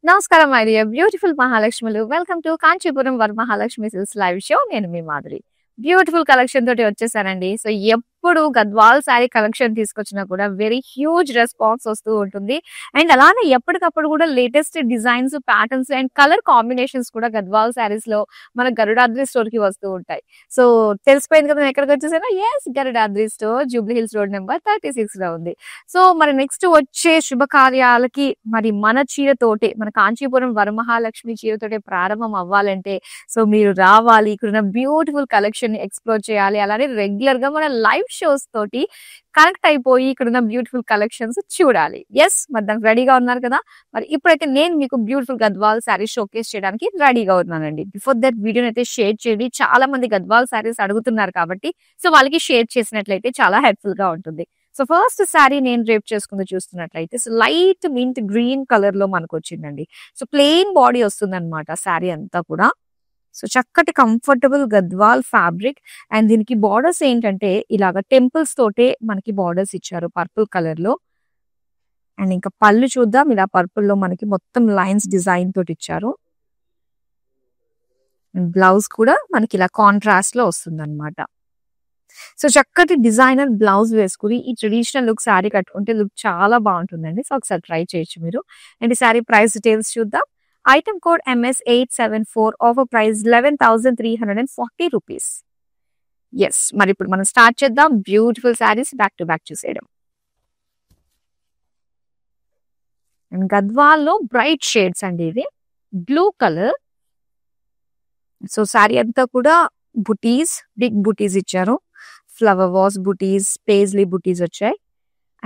నమస్కారం my dear beautiful మహాలక్ష్ములు. Welcome to Kanchipuram Varamahalakshmi silks live show. నేను మీ మాధురి. బ్యూటిఫుల్ కలెక్షన్ తోటి వచ్చేసానండి. సో ఎప్పుడు గద్వాల్ శారీ కలెక్షన్ తీసుకొచ్చినా కూడా వెరీ హ్యూజ్ రెస్పాన్స్ వస్తూ ఉంటుంది. అండ్ అలానే ఎప్పటికప్పుడు కూడా latest designs, patterns and colour combinations కూడా గద్వాల్ శారీస్ లో మన గరుడాద్రి స్టోర్ కి వస్తూ ఉంటాయి. సో తెలిసిపోయింది కదా నేను ఎక్కడికి వచ్చేసానో. Yes, Garudadri store Jubilee Hills road number 36 లో ఉంది. సో మరి నెక్స్ట్ వచ్చే శుభకార్యాలకి మరి మన చీరతోటే, మన కాంచీపురం వరమహాలక్ష్మి చీరతోటే ప్రారంభం అవ్వాలంటే సో మీరు రావాలి. ఇక్కడున్న బ్యూటిఫుల్ కలెక్షన్ ని ఎక్స్ప్లోర్ చేయాలి. అలానే రెగ్యులర్ గా మన లైవ్ షోస్ తోటి కనెక్ట్ అయిపోయి ఇక్కడున్న బ్యూటిఫుల్ కలెక్షన్స్ చూడాలి. ఎస్, మరి దానికి రెడీగా ఉన్నారు కదా. మరి ఇప్పుడైతే నేను మీకు బ్యూటిఫుల్ గద్వాల్ శారీస్ షోకేస్ చేయడానికి రెడీగా ఉన్నానండి. బిఫోర్ దట్ వీడియోని అయితే షేర్ చేయండి. చాలా మంది గద్వాల్ శారీస్ అడుగుతున్నారు కాబట్టి సో వాళ్ళకి షేర్ చేసినట్లయితే చాలా హెల్ప్ఫుల్ గా ఉంటుంది. సో ఫస్ట్ శారీ నేను రేప్ చేసుకుంది చూస్తున్నట్లయితే so light mint green colour లో మనకు వచ్చిందండి. సో ప్లెయిన్ బాడీ వస్తుంది అనమాట శారీ అంతా కూడా. సో చక్కటి కంఫర్టబుల్ గద్వాల్ ఫ్యాబ్రిక్. అండ్ దీనికి బార్డర్స్ ఏంటంటే ఇలాగ టెంపుల్స్ తోటే మనకి బార్డర్స్ ఇచ్చారు పర్పుల్ కలర్ లో. అండ్ ఇంకా పళ్ళు చూద్దాం. ఇలా పర్పుల్ లో మనకి మొత్తం లైన్స్ డిజైన్ తోటి ఇచ్చారు. బ్లౌజ్ కూడా మనకి ఇలా కాంట్రాస్ట్ లో వస్తుంది అనమాట. సో చక్కటి డిజైనర్ బ్లౌజ్ వేసుకుని ఈ ట్రెడిషనల్ లుక్ శారీ కట్టుకుంటే లుక్ చాలా బాగుంటుందండి. సో ఒకసారి ట్రై చేయొచ్చు మీరు. అండ్ ఈ శారీ ప్రైస్ డీటెయిల్స్ చూద్దాం. Item code MS874, offer price 11,340 rupees. Yes, మరి ఇప్పుడు మనం స్టార్ట్ చేద్దాం beautiful saris back to back చూసేయడం. అండ్ గద్వాల్లో బ్రైట్ షేడ్స్ అండి. ఇది బ్లూ కలర్. సో శారీ అంతా కూడా బుటీస్, బిగ్ బుటీస్ ఇచ్చారు. ఫ్లవర్ వాస్ బుటీస్, పేజ్లీ బుటీస్ వచ్చాయి.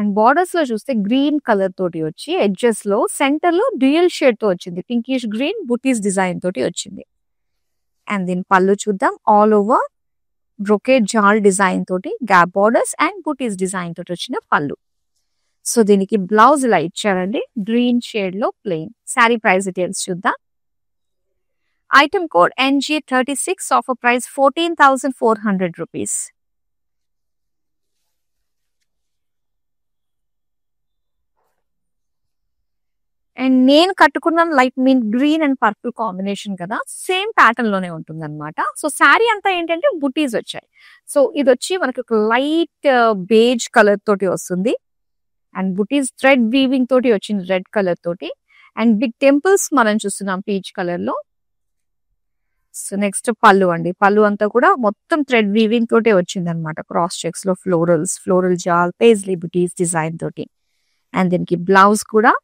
అండ్ బార్డర్స్ లో చూస్తే గ్రీన్ కలర్ తోటి వచ్చి ఎడ్జెస్ లో సెంటర్ లో డ్యూయల్ షేడ్ తో వచ్చింది. పింకిష్ గ్రీన్ బుటీస్ డిజైన్ తోటి వచ్చింది. అండ్ దీని పళ్ళు చూద్దాం. ఆల్ ఓవర్ బ్రొకేట్ జాల్ డిజైన్ తోటి gap borders and buttis design తోటి వచ్చిన పళ్ళు. సో దీనికి బ్లౌజ్ ఇలా ఇచ్చారండి గ్రీన్ షేడ్ లో ప్లెయిన్. శారీ ప్రైస్ డీటెయిల్స్ చూద్దాం. Item code NG36, offer price 14,400 rupees. And నేను కట్టుకున్న light mean green and purple combination కదా, సేమ్ ప్యాటర్న్ లోనే ఉంటుంది అనమాట. సో శారీ అంతా ఏంటంటే బుటీస్ వచ్చాయి. సో ఇది వచ్చి మనకి ఒక లైట్ బేజ్ కలర్ తోటి వస్తుంది. అండ్ బుటీస్ థ్రెడ్ వీవింగ్ తోటి వచ్చింది రెడ్ కలర్ తోటి. అండ్ బిగ్ టెంపుల్స్ మనం చూస్తున్నాం పీచ్ కలర్ లో. సో నెక్స్ట్ పళ్ళు అండి. పళ్ళు అంతా కూడా మొత్తం థ్రెడ్ వీవింగ్ తోటే వచ్చింది అనమాట. క్రాస్ చెక్స్ లో floral jaal, paisley butis design తోటి. అండ్ దీనికి బ్లౌజ్ కూడా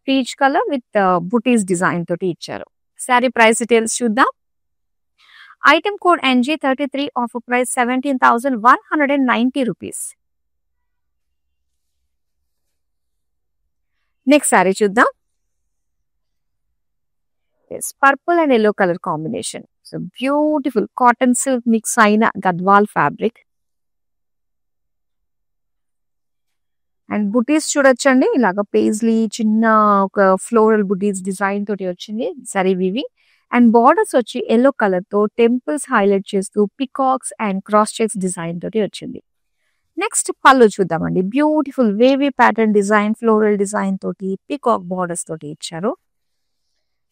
peach colour with butis design తోటి ఇచ్చారు. శారీ ప్రైస్ డీటెయిల్స్ చూద్దాం. Item code NG33, offer price 17,190 rupees. Next sari చూద్దాం. Purple and yellow colour combination. So beautiful cotton silk mix అయిన గద్వాల్ ఫ్యాబ్రిక్. అండ్ బుటీస్ చూడొచ్చండి. ఇలాగ పేజ్లీ చిన్న ఒక ఫ్లోరల్ బుటీస్ డిజైన్ తోటి వచ్చింది సరీ వివి. అండ్ బార్డర్స్ వచ్చి ఎల్లో కలర్ తో టెంపుల్స్ హైలైట్ చేస్తూ peacocks and cross checks design తోటి వచ్చింది. నెక్స్ట్ పళ్ళు చూద్దామండి. Beautiful wavy pattern design, floral design తోటి పికాక్ బార్డర్స్ తోటి ఇచ్చారు.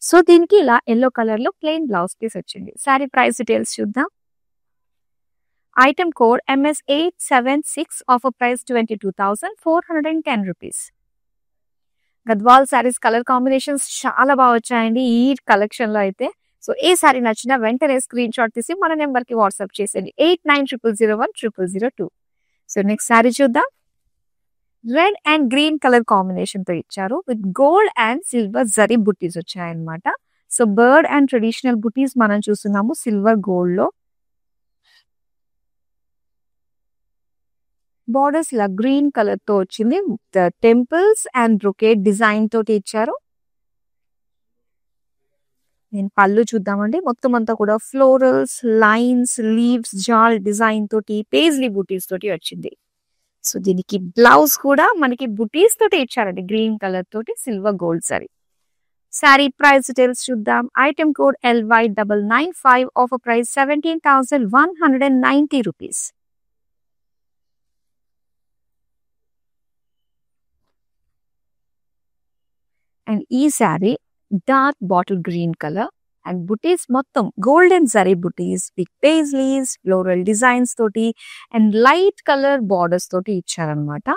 సో దీనికి ఇలా ఎల్లో కలర్ లో ప్లెయిన్ బ్లౌజ్ పీస్ వచ్చింది. శారీ ప్రైస్ డీటెయిల్స్ చూద్దాం. Item code MS876, offer price 22,410 rupees. Gadwal saris colour combinations చాలా బాగా వచ్చాయండి ఈ కలెక్షన్ లో అయితే. సో ఏ శారీ నచ్చినా వెంటనే స్క్రీన్ షాట్ తీసి మన నెంబర్ కి వాట్సాప్ చేసేయండి 8900010002. సో నెక్స్ట్ శారీ చూద్దాం. Red and green colour combination తో ఇచ్చారు with gold and silver zari బుటీస్ వచ్చాయన్నమాట. సో బర్డ్ అండ్ ట్రెడిషనల్ బుటీస్ మనం చూస్తున్నాము సిల్వర్ గోల్డ్ లో. బార్డర్స్ ఇలా గ్రీన్ కలర్ తో వచ్చింది. టెంపుల్స్ అండ్ బ్రొకేట్ డిజైన్ తోటి ఇచ్చారు. నేను పళ్ళు చూద్దామండి. మొత్తం అంతా కూడా ఫ్లోరల్స్, లైన్స్, లీవ్స్, జాల్ డిజైన్ తోటి పేజ్లీ బుటీస్ తోటి వచ్చింది. సో దీనికి బ్లౌజ్ కూడా మనకి బుటీస్ తోటి ఇచ్చారండి గ్రీన్ కలర్ తోటి silver gold sorry. Sari price details చూద్దాం. Item code LY995, offer price 17,190 rupees. And ఈ sari dark bottle green colour and butis మొత్తం golden zari butis, big paisleys, floral designs తోటి అండ్ లైట్ కలర్ బార్డర్స్ తోటి ఇచ్చారనమాట.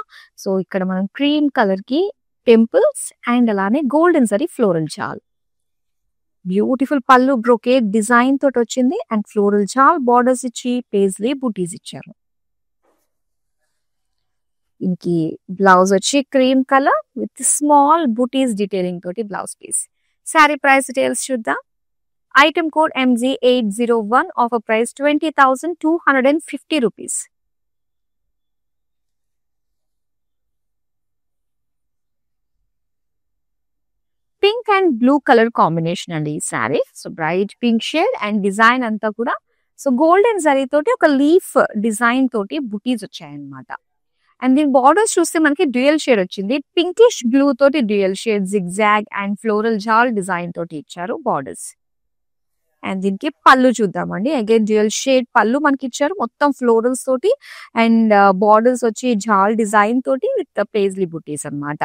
సో ఇక్కడ మనం క్రీమ్ కలర్ కి టెంపుల్స్ అండ్ అలానే golden zari floral jaal, beautiful పళ్ళు బ్రొకేడ్ డిజైన్ తోటి వచ్చింది అండ్ ఫ్లోరల్ జాల్ బార్డర్స్ ఇచ్చి పేజ్లీ బుటీస్ ఇచ్చారు. ఇంకి బ్లౌజ్ వచ్చి cream colour with small butis detailing తోటి blouse piece. Sari price details చూద్దాం. Item code MG801, offer price 20,250 rupees. Pink and blue colour combination అండి ఈ sari. So bright pink shade and design అంతా కూడా సో గోల్డెన్ జరీ తోటి ఒక లీఫ్ డిజైన్ తోటి బుటీస్ వచ్చాయన్నమాట. అండ్ దీని బార్డర్స్ చూస్తే మనకి డ్యూయల్ షేడ్ వచ్చింది. పింకిష్ బ్లూ తోటి dual shade, zigzag and floral jaal design తోటి ఇచ్చారు బార్డర్స్. అండ్ దీనికి పళ్ళు చూద్దామండి. అగైన్ డ్యూయల్ షేడ్ పళ్ళు మనకి ఇచ్చారు, మొత్తం ఫ్లోరల్స్ తోటి అండ్ బార్డర్స్ వచ్చి జాల్ డిజైన్ తోటి విత్ పేజ్లీ బుటీస్ అన్నమాట.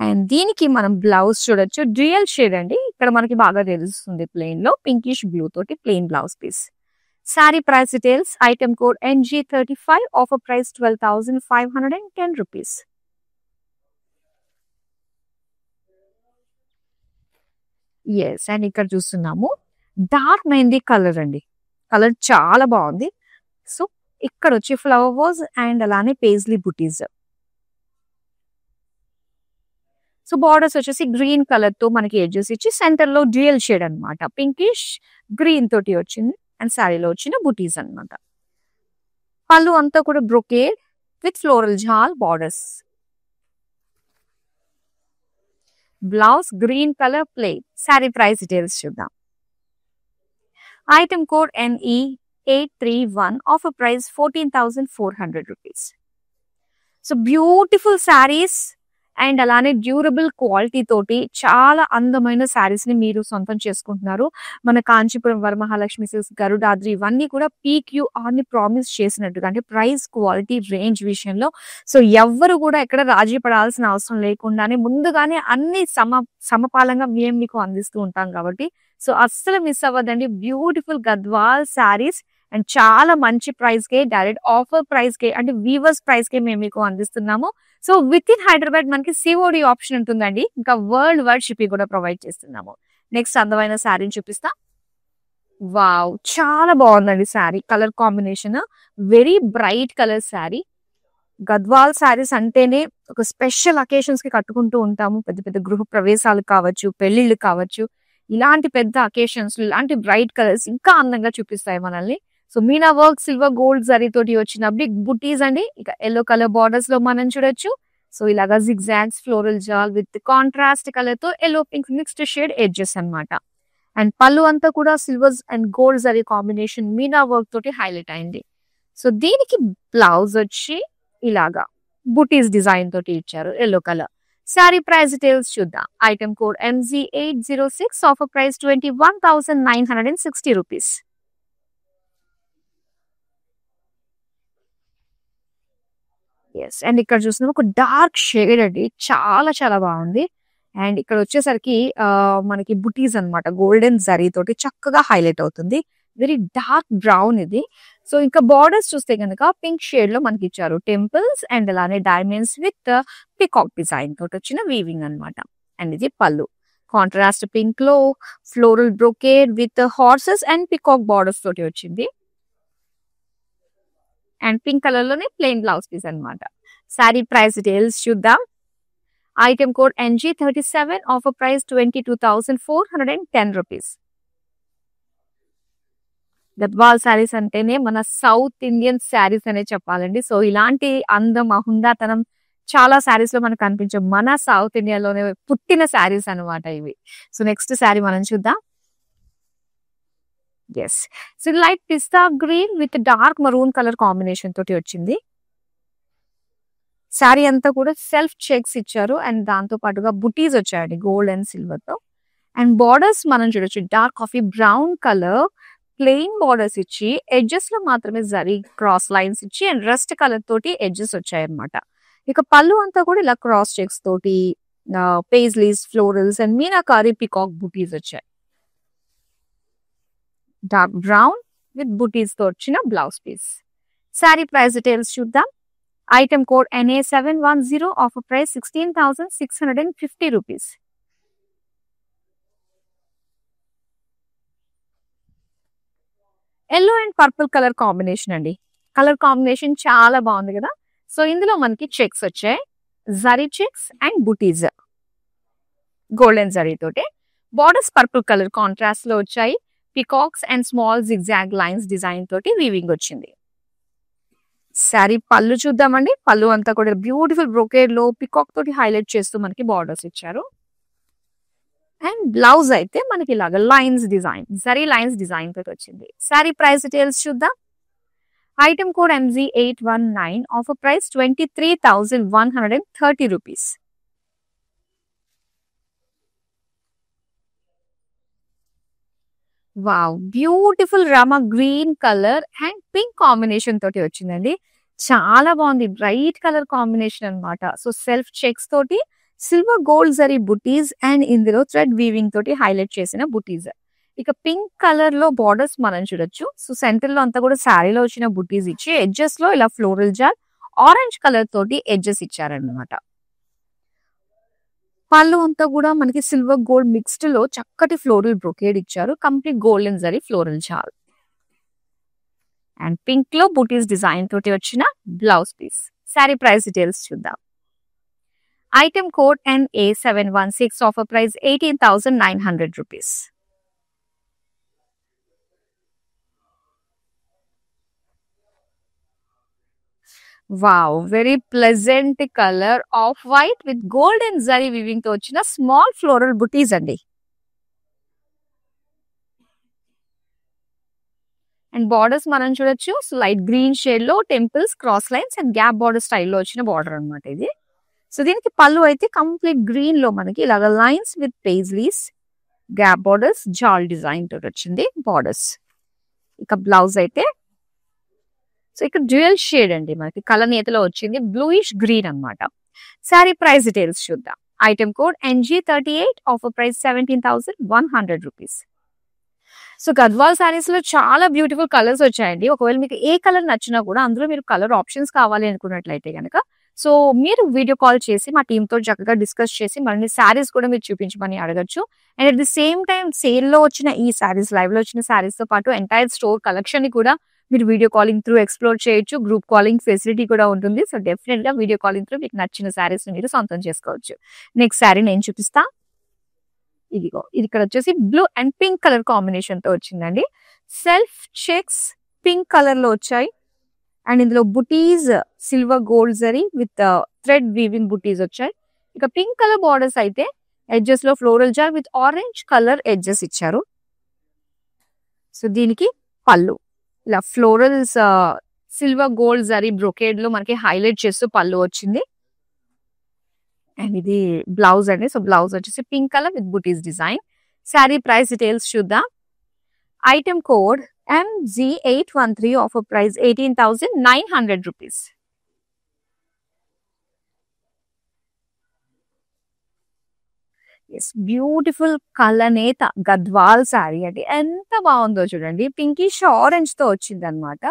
అండ్ దీనికి మనం బ్లౌజ్ చూడొచ్చు, డ్యూయల్ షేడ్ అండి. ఇక్కడ మనకి బాగా తెలుస్తుంది ప్లెయిన్ లో పింకిష్ బ్లూ తోటి plain blouse piece. Sari price details. Item code NG35, offer price 12,510 rupees. Yes, and ఇక్కడ చూస్తున్నాము డార్క్ మెహందీ కలర్ అండి. కలర్ చాలా బాగుంది. సో ఇక్కడ వచ్చి ఫ్లవర్స్ అండ్ అలానే పేజ్లీ బుటీస్. సో బార్డర్స్ వచ్చేసి గ్రీన్ కలర్ తో మనకి ఎడ్జెస్ ఇచ్చి సెంటర్ లో డ్యూయల్ షేడ్ అన్నమాట, పింకిష్ గ్రీన్ తోటి వచ్చింది అండ్ శారీలో వచ్చిన బుటీస్ అన్నమాట. పళ్ళు అంతా కూడా brocade with floral jaal borders. Blouse green colour plain. Sari price details చూద్దాం. Item code NE831, offer price 14,400 rupees. So beautiful saris and అలానే డ్యూరబుల్ క్వాలిటీ తోటి చాలా అందమైన శారీస్ ని మీరు సొంతం చేసుకుంటున్నారు. మన కాంచీపురం వరమహాలక్ష్మి సిల్క్స్, గరుడాద్రి ఇవన్నీ కూడా PQR ని ప్రామిస్ చేసినట్టుగా, అంటే ప్రైస్ క్వాలిటీ రేంజ్ విషయంలో సో ఎవ్వరు కూడా ఎక్కడ రాజీ పడాల్సిన అవసరం లేకుండానే ముందుగానే అన్ని సమపాలంగా మేము మీకు అందిస్తూ ఉంటాం కాబట్టి సో అస్సలు మిస్ అవ్వదండి. బ్యూటిఫుల్ గద్వాల్ శారీస్ అండ్ చాలా మంచి ప్రైస్ కే, డైరెక్ట్ ఆఫర్ ప్రైస్ కే, అంటే వీవర్స్ ప్రైస్ కే మేము మీకు అందిస్తున్నాము. సో విత్ ఇన్ హైదరాబాద్ మనకి COD ఆప్షన్ ఉంటుందండి. ఇంకా వరల్డ్ వైడ్ షిప్పింగ్ కూడా ప్రొవైడ్ చేస్తున్నాము. నెక్స్ట్ అందమైన శారీని చూపిస్తా. వావ్, చాలా బాగుందండి sari. Colour combination very bright colour sari. Gadwal saris అంటేనే ఒక స్పెషల్ అకేషన్స్ కి కట్టుకుంటూ ఉంటాము. పెద్ద పెద్ద గృహ ప్రవేశాలు కావచ్చు, పెళ్లిళ్ళు కావచ్చు, ఇలాంటి పెద్ద అకేషన్స్ ఇలాంటి బ్రైట్ కలర్స్ ఇంకా అందంగా చూపిస్తాయి మనల్ని. So Meena work silver gold zari తోటి వచ్చిన బిగ్ బుటీస్ అండి. ఇక ఎల్లో కలర్ బార్డర్స్ లో మనం చూడొచ్చు. సో ఇలాగా zigzags, floral jaal with contrast colour తో yellow pink mixed shade edges అన్నమాట. అండ్ పళ్ళు అంతా కూడా silvers and gold zari combination meena work తోటి హైలైట్ అయింది. సో దీనికి బ్లౌజ్ వచ్చి ఇలాగా బుటీస్ డిజైన్ తోటి ఇచ్చారు yellow colour. Sari price details చూద్దాం. Item code MG806, offer price 21,960 rupees. Yes, and ఇక్కడ చూస్తున్నాం ఒక డార్క్ షేడ్ అండి, చాలా చాలా బాగుంది. అండ్ ఇక్కడ వచ్చేసరికి మనకి బుటీస్ అన్నమాట, గోల్డెన్ జరీ తోటి చక్కగా హైలైట్ అవుతుంది. వెరీ డార్క్ బ్రౌన్ ఇది. సో ఇంకా బార్డర్స్ చూస్తే కనుక పింక్ షేడ్ లో మనకి ఇచ్చారు టెంపుల్స్ అండ్ అలానే డైమండ్స్ విత్ పికాక్ డిజైన్ తోటి వచ్చిన వీవింగ్ అన్నమాట. అండ్ ఇది పళ్ళు కాంట్రాస్ట్ పింక్ లో floral brocade with horses and peacock borders తోటి వచ్చింది. అండ్ పింక్ కలర్ లోనే ప్లెయిన్ బ్లౌజ్ పీస్ అన్నమాట. శారీ ప్రైస్ డీటెయిల్స్ చూద్దాం. Item code NG37, offer price 22,410 rupees. Gadwal saris అంటేనే మన సౌత్ ఇండియన్ శారీస్ అనే చెప్పాలండి. సో ఇలాంటి అందం, హుందాతనం చాలా శారీస్ లో మనకు కనిపించే మన సౌత్ ఇండియాలోనే పుట్టిన శారీస్ అన్నమాట ఇవి. సో నెక్స్ట్ శారీ మనం చూద్దాం. Yes, so light pista green with dark maroon colour combination తోటి వచ్చింది. శారీ అంతా కూడా సెల్ఫ్ చెక్స్ ఇచ్చారు అండ్ దాంతో పాటుగా బుటీస్ వచ్చాయండి గోల్డ్ అండ్ సిల్వర్ తో. అండ్ బార్డర్స్ మనం చూడొచ్చు dark coffee brown colour plain borders ఇచ్చి ఎడ్జెస్ లో మాత్రమే జరీ క్రాస్ లైన్స్ ఇచ్చి అండ్ రెస్ట్ కలర్ తోటి ఎడ్జెస్ వచ్చాయన్నమాట. ఇక పళ్ళు అంతా కూడా ఇలా క్రాస్ చెక్స్ తోటి paisleys, florals and meenakari peacock butis వచ్చాయి. డార్క్ బ్రౌన్ విత్ బుటీస్ తో వచ్చిన blouse piece. Sari price details చూద్దాం. Item code NA710, offer price 16,650 rupees. Yellow and purple colour combination అండి. కలర్ కాంబినేషన్ చాలా బాగుంది కదా. సో ఇందులో మనకి చెక్స్ వచ్చాయి, zari checks and buttis golden zari తోటి. బార్డర్స్ పర్పుల్ కలర్ కాంట్రాస్ట్ లో వచ్చాయి. Peacocks and small zigzag lines design తోటి వీవింగ్ వచ్చింది. శారీ పళ్ళు చూద్దామండి. పళ్ళు అంతా కూడా బ్యూటిఫుల్ బ్రోకేడ్ లో పికాక్ తోటి హైలైట్ చేస్తూ మనకి బార్డర్స్ ఇచ్చారు. అండ్ బ్లౌజ్ అయితే మనకి ఇలాగా lines design, zari lines design తోటి వచ్చింది. శారీ ప్రైస్ డీటెయిల్స్ చూద్దాం. Item code MG819, offer price 23,130 rupees. Wow, beautiful Rama green colour and pink combination తోటి వచ్చిందండి. చాలా బాగుంది, బ్రైట్ కలర్ కాంబినేషన్ అన్నమాట. సో సెల్ఫ్ చెక్స్ తోటి silver gold zari buttis and ఇందులో థ్రెడ్ వీవింగ్ తోటి హైలైట్ చేసిన బుటీస్. ఇక పింక్ కలర్ లో బార్డర్స్ మనం చూడొచ్చు. సో సెంటర్ లో అంతా కూడా శారీలో వచ్చిన బుటీస్ ఇచ్చి ఎడ్జెస్ లో ఇలా ఫ్లోరల్ జాల్ ఆరెంజ్ కలర్ తోటి ఎడ్జెస్ ఇచ్చారనమాట. పళ్ళు అంతా కూడా మనకి సిల్వర్ గోల్డ్ మిక్స్డ్ లో చక్కటి ఫ్లోరల్ బ్రొకేడ్ ఇచ్చారు. Complete golden zari floral jaal and pink లో బుటీస్ డిజైన్ తోటి వచ్చిన blouse piece. Sari price details చూద్దాం. Item code NA716, offer price 18,900 rupees. Wow, very pleasant colour off white with golden zari weaving తో వచ్చిన స్మాల్ ఫ్లోరల్ బుటీస్ అండి. అండ్ బార్డర్స్ మనం చూడొచ్చు. సో లైట్ గ్రీన్ షేడ్ లో temples, cross lines and gap border స్టైల్లో వచ్చిన border అనమాట ఇది. సో దీనికి పళ్ళు అయితే కంప్లీట్ గ్రీన్ లో మనకి ఇలాగ lines with paisleys, gap borders, jaal design తోటి వచ్చింది బార్డర్స్. ఇక బ్లౌజ్ అయితే సో ఇక్కడ డ్యూయల్ షేడ్ అండి, మనకి కలనేతలో వచ్చింది బ్లూయిష్ గ్రీన్ అన్నమాట. శారీ ప్రైస్ డీటెయిల్స్ చూద్దాం. Item code NG38, offer price 17,100 rupees. So Gadwal saris లో చాలా బ్యూటిఫుల్ కలర్స్ వచ్చాయండి. ఒకవేళ మీకు ఏ కలర్ నచ్చినా కూడా అందులో మీరు కలర్ ఆప్షన్స్ కావాలి అనుకున్నట్లయితే కనుక సో మీరు వీడియో కాల్ చేసి మా టీమ్ తో చక్కగా డిస్కస్ చేసి మరిన్ని శారీస్ కూడా మీరు చూపించమని అడగచ్చు. And at the same time sale లో వచ్చిన ఈ శారీస్, లైవ్ లో వచ్చిన శారీస్ తో పాటు ఎంటైర్ స్టోర్ కలెక్షన్ ని కూడా మీరు వీడియో కాలింగ్ త్రూ ఎక్స్ప్లోర్ చేయొచ్చు. గ్రూప్ కాలింగ్ ఫెసిలిటీ కూడా ఉంటుంది. సో డెఫినెట్ గా వీడియో కాలింగ్ త్రూ మీకు నచ్చిన శారీస్ ని మీరు సొంతం చేసుకోవచ్చు. నెక్స్ట్ శారీ నేను చూపిస్తా. ఇదిగో, ఇది ఇక్కడ వచ్చేసి blue and pink colour combination తో వచ్చిందండి. సెల్ఫ్ చెక్స్ పింక్ కలర్ లో వచ్చాయి. అండ్ ఇందులో butis silver gold zari with thread weaving butis వచ్చాయి. ఇక పింక్ కలర్ బార్డర్స్ అయితే ఎడ్జెస్ లో ఫ్లోరల్ జార్ విత్ ఆరెంజ్ కలర్ ఎడ్జెస్ ఇచ్చారు. సో దీనికి పళ్ళు ఇలా florals silver gold zari brocade లో మనకి హైలైట్ చేస్తూ పళ్ళు వచ్చింది. అండ్ ఇది బ్లౌజ్ అండి. సో బ్లౌజ్ వచ్చేసి pink colour with butis design. Sari price details చూద్దాం. Item code MG813, offer price 18,900 rupees. Yes, beautiful కలనేత గద్వాల్ శారీ అండి. ఎంత బాగుందో చూడండి. పింకిష్ ఆరెంజ్ తో వచ్చింది అనమాట.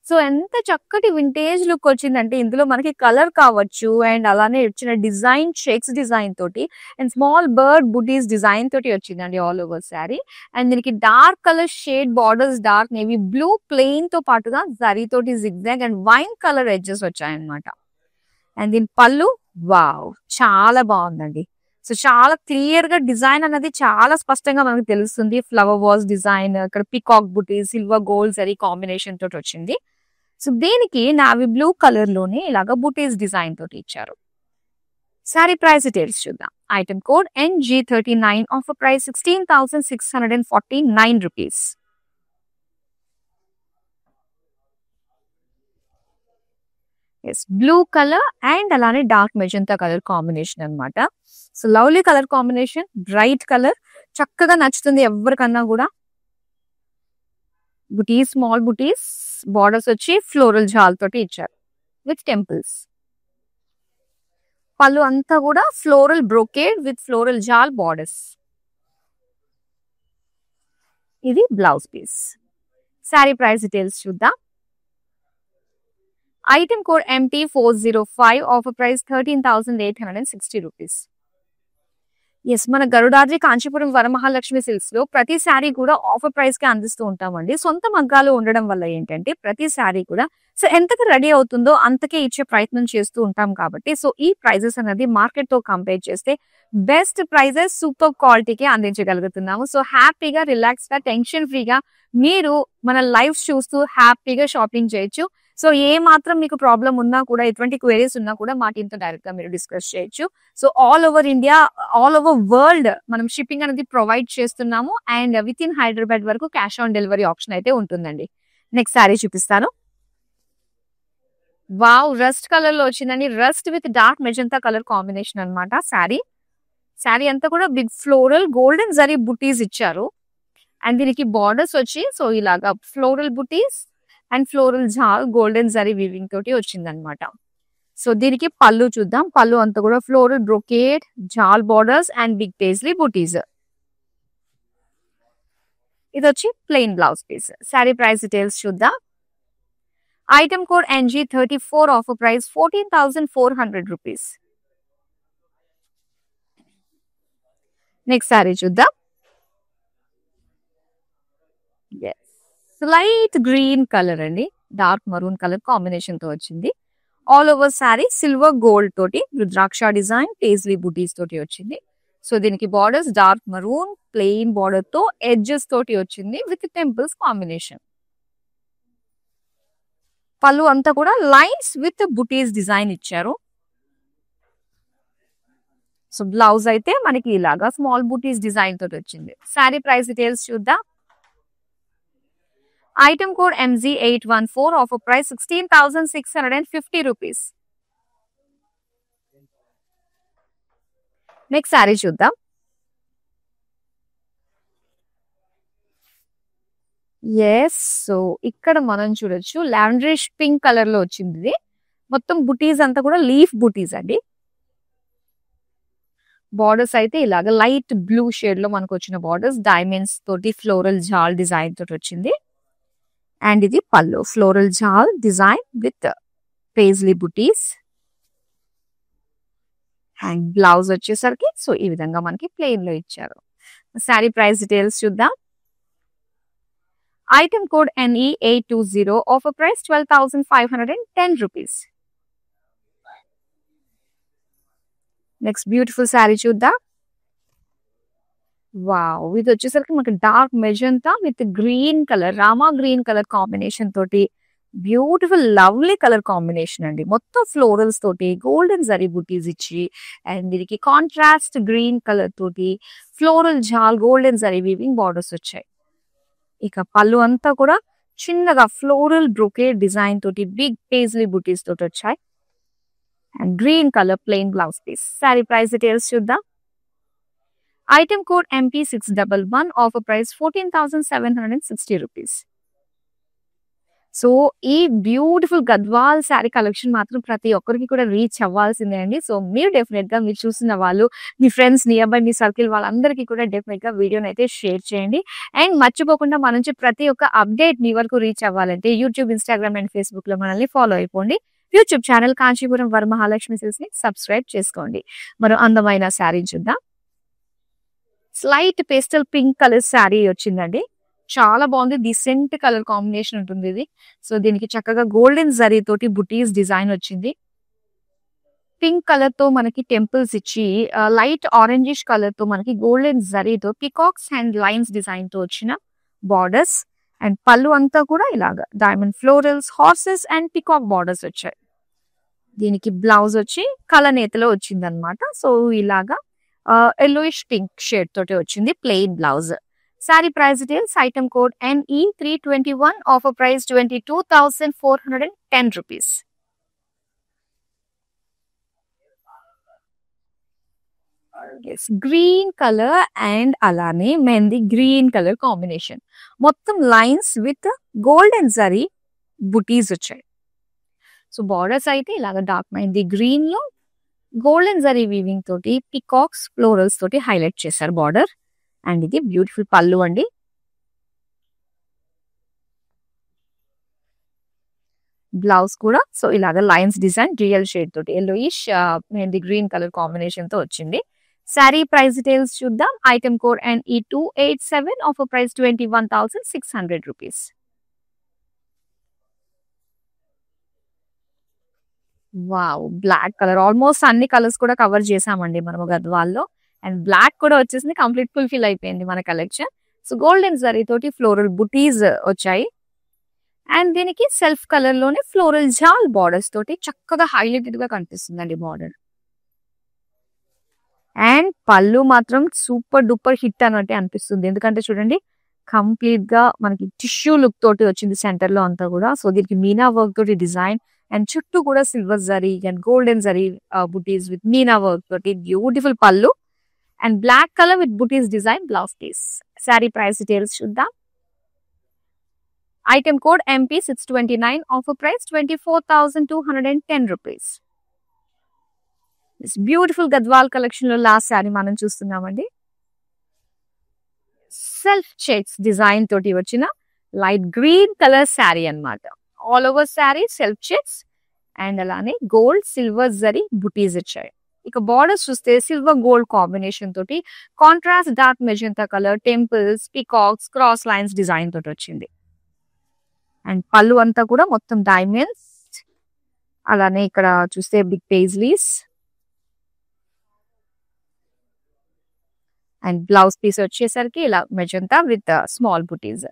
సో ఎంత చక్కటి వింటేజ్ లుక్ వచ్చిందంటే ఇందులో మనకి కలర్ కావచ్చు అండ్ అలానే వచ్చిన డిజైన్ చెక్స్ డిజైన్ తోటి and small bird buttis design తోటి వచ్చిందండి ఆల్ ఓవర్ శారీ. అండ్ దీనికి dark colour shade borders, dark navy blue plain తో పాటుగా జరీ తోటి zigzag and wine colour edges వచ్చాయన్నమాట. అండ్ దీని పళ్ళు వావ్, చాలా బాగుందండి. సో చాలా క్లియర్ గా డిజైన్ అనేది చాలా స్పష్టంగా మనకు తెలుస్తుంది. ఫ్లవర్ వాజ్ డిజైన్, ఇక్కడ పికాక్ బుటీ, సిల్వర్ గోల్డ్ జరీ కాంబినేషన్ తోటి వచ్చింది. సో దీనికి నావీ బ్లూ కలర్ లోనే ఇలాగా బుటీస్ డిజైన్ తోటి ఇచ్చారు. శారీ ప్రైస్ డీటెయిల్స్ చూద్దాం. Item code NG39, offer price 16,649 rupees. Yes, blue colour and అలానే డార్క్ మెజంతా కలర్ కాంబినేషన్ అన్నమాట. So lovely colour combination, bright colour, చక్కగా నచ్చుతుంది ఎవరికన్నా కూడా. బుటీస్, స్మాల్ బుటీస్, బార్డర్స్ వచ్చి ఫ్లోరల్ జాల్ తోటి ఇచ్చారు విత్ టెంపుల్స్. పళ్ళు అంతా కూడా floral brocade with floral jaal borders. ఇది blouse piece. Sari price details చూద్దాం. Item code MT405, offer price 13,860 rupees. Yes, మన గరుడాద్రి కాంచీపురం వరమహాలక్ష్మి సిల్క్స్ లో ప్రతి శారీ కూడా ఆఫర్ ప్రైస్ కి అందిస్తూ ఉంటామండి. సొంత మగ్గాలు ఉండడం వల్ల ఏంటంటే ప్రతి శారీ కూడా సో ఎంతకు రెడీ అవుతుందో అంతకే ఇచ్చే ప్రయత్నం చేస్తూ ఉంటాం కాబట్టి సో ఈ ప్రైజెస్ అనేది మార్కెట్ తో కంపేర్ చేస్తే బెస్ట్ ప్రైజెస్, సూపర్ క్వాలిటీకి అందించగలుగుతున్నాము. సో హ్యాపీగా, రిలాక్స్ గా, టెన్షన్ ఫ్రీగా మీరు మన లైవ్ చూస్తూ హ్యాపీగా షాపింగ్ చేయొచ్చు. సో ఏ మాత్రం మీకు ప్రాబ్లం ఉన్నా కూడా, ఎటువంటి క్వైరీస్ ఉన్నా కూడా మా టీంతో డైరెక్ట్ గా మీరు డిస్కస్ చేయొచ్చు. So all over India, all over world మనం షిప్పింగ్ అనేది ప్రొవైడ్ చేస్తున్నాము. అండ్ విత్ ఇన్ హైదరాబాద్ వరకు క్యాష్ ఆన్ డెలివరీ ఆప్షన్ అయితే ఉంటుందండి. నెక్స్ట్ శారీ చూపిస్తాను. వావ్, రస్ట్ కలర్ లో వచ్చిందండి. Rust with dark magenta colour combination అనమాట శారీ అంతా కూడా బిగ్ ఫ్లోరల్ గోల్డెన్ జరీ బుటీస్ ఇచ్చారు. అండ్ దీనికి బార్డర్స్ వచ్చి సో ఇలాగా floral butis and floral jaal golden zari weaving తోటి వచ్చిందనమాట. సో దీనికి పళ్ళు చూద్దాం. పళ్ళు అంతా కూడా floral brocade jaal borders and big paisley butis. ఇది వచ్చి plain blouse piece. Sari price details చూద్దాం. Item code NG34, offer price 14,400 rupees. Next sari చూద్దాం. లైట్ గ్రీన్ కలర్ అండి, డార్క్ మరూన్ కలర్ కాంబినేషన్ తో వచ్చింది. All over sari silver gold తోటి రుద్రాక్ష డిజైన్ పేజ్లీ బుటీస్ తోటి వచ్చింది. సో దీనికి borders dark maroon plain border తో ఎడ్జెస్ తోటి వచ్చింది విత్ టెంపుల్స్ కాంబినేషన్. పళ్ళు అంతా కూడా లైన్స్ విత్ బుటీస్ డిజైన్ ఇచ్చారు. సో బ్లౌజ్ అయితే మనకి ఇలాగా స్మాల్ బుటీస్ డిజైన్ తోటి వచ్చింది. శారీ ప్రైస్ డీటెయిల్స్ చూద్దాం. Item code MG814, offer price 16,650 rupees. Next sari చూద్దాం. ఎస్, సో ఇక్కడ మనం చూడొచ్చు లావెండరిష్ పింక్ కలర్ లో వచ్చింది. ఇది మొత్తం బుటీస్ అంతా కూడా లీఫ్ బుటీస్ అండి. బార్డర్స్ అయితే ఇలాగ లైట్ బ్లూ షేడ్ లో మనకు వచ్చిన బార్డర్స్ డైమండ్స్ తోటి ఫ్లోరల్ జాల్ డిజైన్ తోటి వచ్చింది. అండ్ ఇది పళ్ళు floral jaal design with paisley buttis. And blouse వచ్చేసరికి సో ఈ విధంగా మనకి ప్లెయిన్ లో ఇచ్చారు. శారీ ప్రైస్ డీటెయిల్స్ చూద్దాం. Item code NE820, offer price 12,510 rupees. Next beautiful sari చూద్దాం. వావ్, ఇది వచ్చేసరికి మనకి dark magenta with green colour, Rama green colour combination తోటి బ్యూటిఫుల్ లవ్లీ కలర్ కాంబినేషన్ అండి. మొత్తం ఫ్లోరల్స్ తోటి గోల్డెన్ జరీ బుటీస్ ఇచ్చి అండ్ దీనికి కాంట్రాస్ట్ గ్రీన్ కలర్ తోటి floral jaal golden zari weaving borders వచ్చాయి. ఇక పళ్ళు అంతా కూడా చిన్నగా ఫ్లోరల్ బ్రొకేడ్ డిజైన్ తోటి బిగ్ పేజ్లీ బుటీస్ తోటి వచ్చాయి. And green colour plain blouse piece. Sari price details చూద్దాం. Item code MP611, offer price 14,760 rupees. So ఈ బ్యూటిఫుల్ గద్వాల్ శారీ కలెక్షన్ మాత్రం ప్రతి ఒక్కరికి కూడా రీచ్ అవ్వాల్సిందే అండి. సో మీరు డెఫినెట్ గా మీరు చూసిన వాళ్ళు, మీ ఫ్రెండ్స్, నియర్ బై మీ సర్కిల్ వాళ్ళందరికీ కూడా డెఫినెట్ గా వీడియోని అయితే షేర్ చేయండి. అండ్ మర్చిపోకుండా మన నుంచి ప్రతి ఒక్క అప్డేట్ మీ వరకు రీచ్ అవ్వాలంటే యూట్యూబ్, ఇన్స్టాగ్రామ్ అండ్ ఫేస్బుక్ లో మనల్ని ఫాలో అయిపోండి. YouTube channel Kanchipuram Varamahalakshmi silks ని సబ్స్క్రైబ్ చేసుకోండి. మరో అందమైన శారీ చూద్దాం. Slight pastel pink colour sari వచ్చిందండి. చాలా బాగుంది, డిసెంట్ కలర్ కాంబినేషన్ ఉంటుంది ఇది. సో దీనికి చక్కగా గోల్డెన్ జరీ తోటి బుటీస్ డిజైన్ వచ్చింది. పింక్ కలర్ తో మనకి టెంపుల్స్ ఇచ్చి లైట్ ఆరెంజిష్ కలర్ తో మనకి గోల్డెన్ జరీతో పికాక్స్ అండ్ లైన్స్ డిజైన్ తో వచ్చిన బార్డర్స్. అండ్ పళ్ళు అంతా కూడా ఇలాగా diamond florals, horses and peacock borders వచ్చాయి. దీనికి బ్లౌజ్ వచ్చి కలనేతలో వచ్చింది అనమాట. సో ఇలాగా ఎల్లోయిష్ పింక్ షేడ్ తోటి వచ్చింది plain blouse. Sari price details. Item code NE321, offer price 22,410 rupees. Green colour and అలానే మెహందీ గ్రీన్ కలర్ కాంబినేషన్. మొత్తం లైన్స్ విత్ గోల్డెన్ జరీ బుటీస్ వచ్చాయి. సో బార్డర్స్ అయితే ఇలాగ డార్క్ మెహందీ గ్రీన్ లో గోల్డెన్ జరీ వీవింగ్ తోటి పికాక్స్ ఫ్లోరల్స్ తోటి హైలైట్ చేశారు బార్డర్. అండ్ ఇది బ్యూటిఫుల్ పళ్ళు అండి. బ్లౌజ్ కూడా సో ఇలాగ లైన్స్ డిజైన్ రియల్ షేడ్ తోటి yellowish mehndi green colour combination తో వచ్చింది. శారీ ప్రైస్ డీటెయిల్స్ చూద్దాం. Item code NE287, offer price 21,600 rupees. Wow! Black colour almost అన్ని కలర్స్ కూడా కవర్ చేసామండి మనము గద్వాల్లో. అండ్ బ్లాక్ కూడా వచ్చేసింది, కంప్లీట్ ఫుల్ఫిల్ అయిపోయింది మన కలెక్షన్. సో గోల్డెన్ జరీ తోటి ఫ్లోరల్ బుటీస్ వచ్చాయి. అండ్ దీనికి సెల్ఫ్ కలర్ లోనే ఫ్లోరల్ జాల్ బార్డర్స్ తోటి చక్కగా హైలైటెడ్ గా కనిపిస్తుందండి బార్డర్. అండ్ పళ్ళు మాత్రం సూపర్ డూపర్ హిట్ అన్నట్టే అనిపిస్తుంది. ఎందుకంటే చూడండి కంప్లీట్ గా మనకి టిష్యూ లుక్ తోటి వచ్చింది సెంటర్ లో అంతా కూడా. సో దీనికి మీనా వర్క్ తోటి డిజైన్ అండ్ చుట్టూ కూడా silver zari and golden zari butis with meena work తోటి beautiful pallu and black colour with butis design blouse piece. Sari price details చూద్దాం. Item code MP629, offer price 24,210 rupees. Beautiful Gadwal collection లో లాస్ట్ శారీ మనం చూస్తున్నామండి. సెల్ఫ్ చెక్స్ డిజైన్ తోటి వచ్చిన లైట్ గ్రీన్ కలర్ శారీ అన్నమాట. All over sari self checks and అలానే gold silver zari బుటీస్ వచ్చాయి. ఇక బార్డర్స్ చూస్తే సిల్వర్ గోల్డ్ కాంబినేషన్ తోటి contrast dark magenta colour temples peacocks cross lines design తోటి వచ్చింది. అండ్ పళ్ళు అంతా కూడా మొత్తం డైమండ్స్, అలానే ఇక్కడ చూస్తే big paisleys and blouse piece వచ్చేసరికి ఇలా magenta with small butis.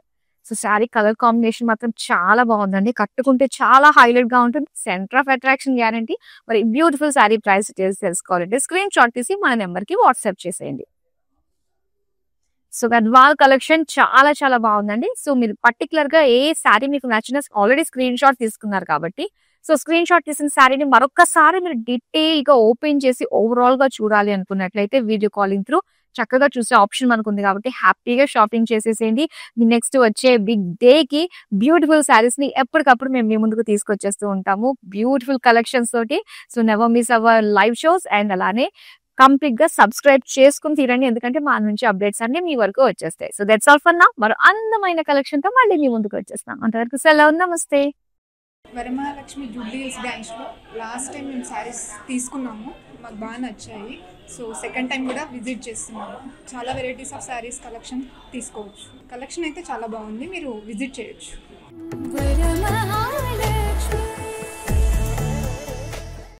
So sari colour combination మాత్రం చాలా బాగుందండి. కట్టుకుంటే చాలా హైలైట్ గా ఉంటుంది. Centre of attraction guarantee. మరి బ్యూటిఫుల్ శారీ ప్రైస్ డీటెయిల్స్ తెలుసుకోవాలంటే స్క్రీన్ షాట్ తీసి మన నెంబర్ కి వాట్సాప్ చేసేయండి. సో గద్వాల్ కలెక్షన్ చాలా చాలా బాగుందండి. సో మీరు పర్టికులర్ గా ఏ శారీ మీకు నచ్చిన ఆల్రెడీ స్క్రీన్ షాట్ తీసుకున్నారు కాబట్టి సో స్క్రీన్ షాట్ తీసిన శారీని మరొకసారి మీరు డీటెయిల్ గా ఓపెన్ చేసి ఓవరాల్ గా చూడాలి అనుకున్నట్లయితే వీడియో కాలింగ్ త్రూ చక్కగా చూసే ఆప్షన్ మనకు ఉంది కాబట్టి హ్యాపీగా షాపింగ్ చేసేసేయండి. మీ నెక్స్ట్ వచ్చే బిగ్ డే కి బ్యూటిఫుల్ శారీస్ ని ఎప్పటికప్పుడు మేము మీ ముందుకు తీసుకొచ్చేస్తూ ఉంటాము బ్యూటిఫుల్ కలెక్షన్స్ తోటి. So never miss our live shows and అలానే కంప్లీట్ గా సబ్స్క్రైబ్ చేసుకుని తీరండి, ఎందుకంటే మా నుంచి అప్డేట్స్ అన్ని మీ వరకు వచ్చేస్తాయి. So that's all for now. మరో అందమైన కలెక్షన్ తో మళ్ళీ మీ ముందుకు వచ్చేస్తాం. అంతవరకు సెలవు, నమస్తే. వరమహాలక్ష్మి జూబ్లీ హిల్స్ బ్రాంచ్లో లాస్ట్ టైం మేము శారీస్ తీసుకున్నాము, మాకు బాగా నచ్చాయి. సో సెకండ్ టైం కూడా విజిట్ చేస్తున్నాము. చాలా వెరైటీస్ ఆఫ్ శారీస్ కలెక్షన్ తీసుకోవచ్చు. కలెక్షన్ అయితే చాలా బాగుంది, మీరు విజిట్ చేయొచ్చు.